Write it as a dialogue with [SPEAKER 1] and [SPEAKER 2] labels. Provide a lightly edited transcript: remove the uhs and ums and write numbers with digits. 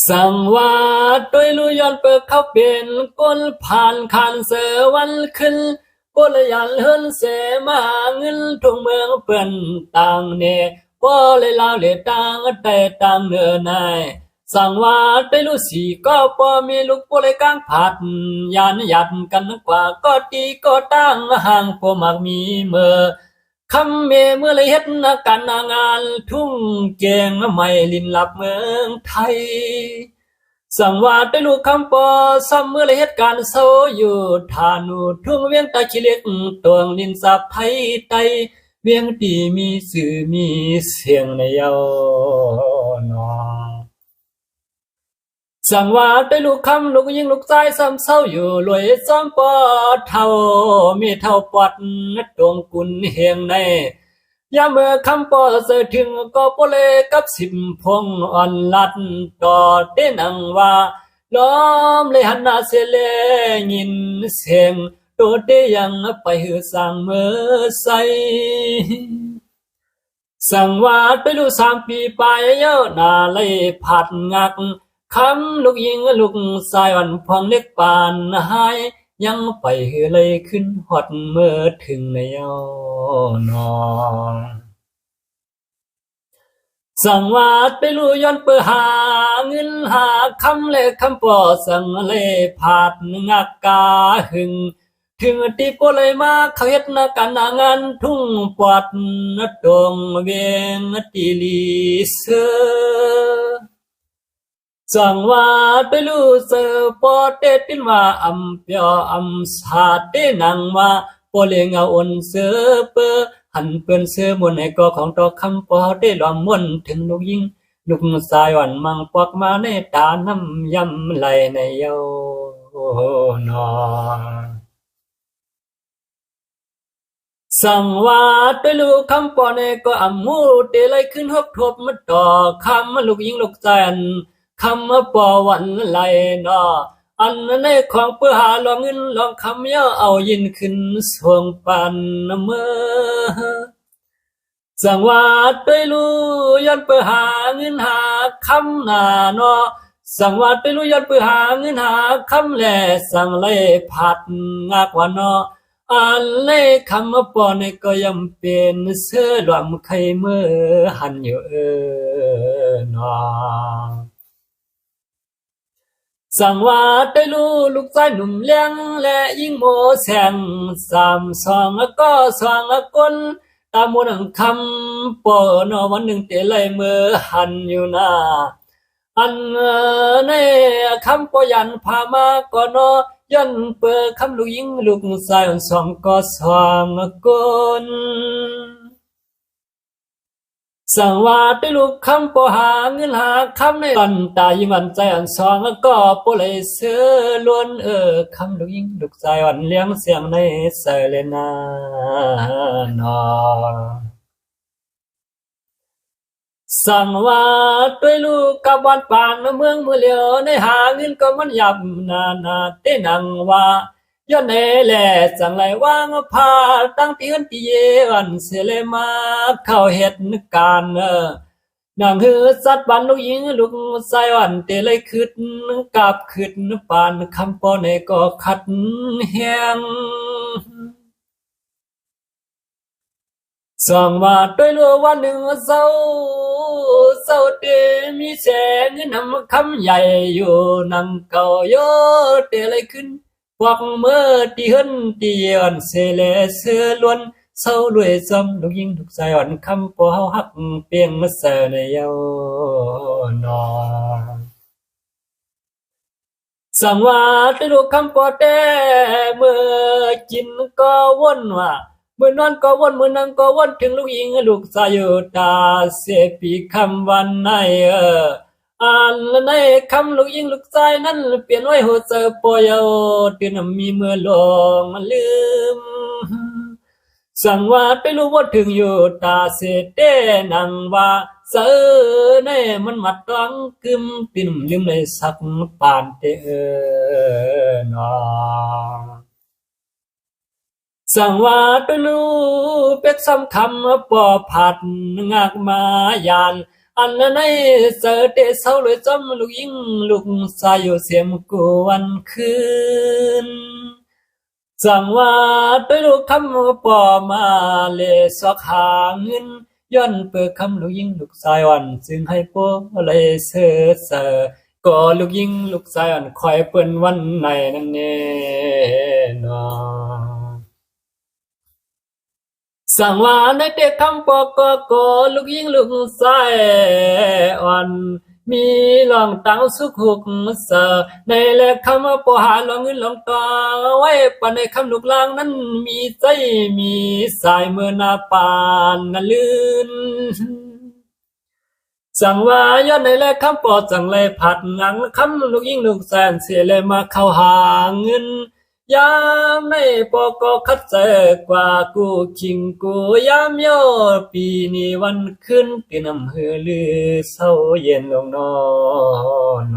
[SPEAKER 1] สังวาดด้วยลุยอนเปิดเข้าเปลี่ยนก้นผ่านคันเสวันขึ้นก้นยันเฮินเสมาเงินทุ่งเมืองเปิ่นต่างเนป้อเลยลาวเลยต่างแต่ต่างเนื้อนายสังวาดด้วยลุสีก็พอมีลูกป้อเลยกลางผัดยานยัดกันกว่าก็ตีก็ตั้งห่างพวมักมีเมื่อ คำเมเมื่อไรเฮ็ดนักการงานทุ่งเกงไม่ลินหลับเมืองไทยสังวาดไปลูกคำปอซ้ำเมื่อไรเฮ็ดการโซอยู่ทานูทุ่งเวียงตาชิเล็กตวงลินสับไทยไตเวียงตีมีสื่อมีเสียงในเยานอ สั่งว่าได้ลูกคำลูกยิงลูกใจซ้ำเศร้าอยู่รวยซ้ำปอเท่ามีเท่าปอดดวงกุนเฮียงในยามเมื่อคำปอเสือถึงก็ปเลกับสิบพงอ่อนลัดต่อเต้นังว่าล้อมเลยหันหน้าเสียเลยินเสียงตัวเตยังไปหือสั่งเมื่อใส สั่งว่าไปดู3 ปีไปเยอะนาเลยผัดงักคำลูกยิงลูกสายวันพองเล็กปานหายยังไปเลยขึ้นหอดเมื่อถึงในเยานองสั่งว่าไปรู้ย้อนเปิดหาเงินหาคำเลคำปอสั่งเลยผัดงักกาหึง ถึงตีโปเลยมาเขาเฮ็ดนาการงานทุ่งปอดนัดดงเวียงตีลีเสือจังว่าไปลู่เสือปอเตตินว่าอำเปียวอำสาเตนังว่าปอเลงเอาอนเสือเปอหันเปิ้นเสือมวนให้ก็ของตอคำปอได้ลอมมวนถึงลูกยิงลูกสายวันมังปอกมาในตาน้ำยำไหลในเยานอ สังวาดไปลูกคำปอนก็อำมูเตไลขึ้นฮบทบมาต่อคำมาลูกยิงลูกแจนคำมาปอวันไหลนออันนั้นในของเพื่อหาลองเงินลองคำย่อเอายินขึ้นสวงปันเมื่อสังวาดไปลูยันเพื่อหาเงินหาคำนานอสังวาดไปลูยันเพื่อหาเงินหาคำแลสังเลยผัดงากว่านอ อันเล่คำปอนก็ยังเป็นเสื้อดวมไข่เมื่อหันอยู่นอสั่งว่าได้ลูกชายหนุ่มเลี้ยงและยิ่งโมแสง3 2ก็2 คนตามมนคำปอนวันหนึ่งเตะไหลเมื่อหันอยู่นา อันในคำปอยันพามาก่อนยันเปิดคำลูกยิงลูกชาย2ก็2 คนสั่งว่าได้ลูกคำปอหาเงินหาคำในตันตายิมันใจอัน2 ก็ปอเลยเสือล้วนคำลูกยิงลูกชายอันเลี้ยงเสียงในเสเลนานอ สั่งว่าด้วยลูกกับวันป่านเมืองมือเหลียวในหาเงินก็มันยับนาเต้นังว่าย้อนเนแหละสั่งไหลว่างพาตั้งที่อันที่เยวันเสเลมาเข้าเหตุการนางฮือสัตว์บันลูกยิงลูกใส่วันเตเลยขึ้นกับขึ้นปานคำปอในก็ขัดแหง สองว่าด้วยรัววันหนึ่งเศร้าเตมีแสงนำคำใหญ่อยู่นังเก่าโยเตอะไรขึ้นพวกเมื่อที่เฮินที่ย้อนเสเลเสือล้วนเศร้าด้วยซ้ำลูกยิงลูกชายอ่อนคำปอเฮาหักเปียงมาเสในเยานอ สั่งว่าได้ลูกคำปอแต่เมื่อกินก็วนว่าเมื่อนอนก็วนเมื่อนั่งก็วนถึงลูกหญิงลูกสายอยู่ตาเสียปีคำวันในอ่านและในคำลูกหญิงลูกชายนั้นเปลี่ยนไว้หัวเจอปอยเอาตื่นมีเมื่อลงลืม สั่งว่าไปรู้ว่าถึงอยู่ตาเสเตนังว่าเสอในมันมัดรังกึมปิ่มลืมเลยสักปานเตนอสั่งว่าไปรู้เป็กซ้ำคำปอผัดงากมายาน อันนั้นในเสอเตเศร้าเลยจำลูกยิงลูกชายอยู่เสียมกวนคืนสั่งว่าด้วยลูกคำปอมาเลสอกหาเงินย้อนเปิดคำลูกยิงลูกชายวันจึงให้โปเลยเสือเสอก็ลูกยิงลูกชายวันคอยเปิ้นวันในนั่นเองเนาะสั่งว่าในเด็กคำปอกกลูกยิงลูกชายอ่อนมีลองเต้าสุขหุกเสอในแลกคำปอหาลองเงินลองตาไว้ปันในคำลูกลางนั้นมีใจมีสายเมื่อนาปานน่ะลื่นสั่งว่าย้อนในแลกคำปอจังเลยผัดหงังคำลูกยิงลูกแสนเสียเลยมาเข้าหาเงินยามในปอกคัดเจกว่ากูคิงกูยามโยปีนี้วันขึ้นปีน้ำเหือลือเศร้าเย็นลงนอน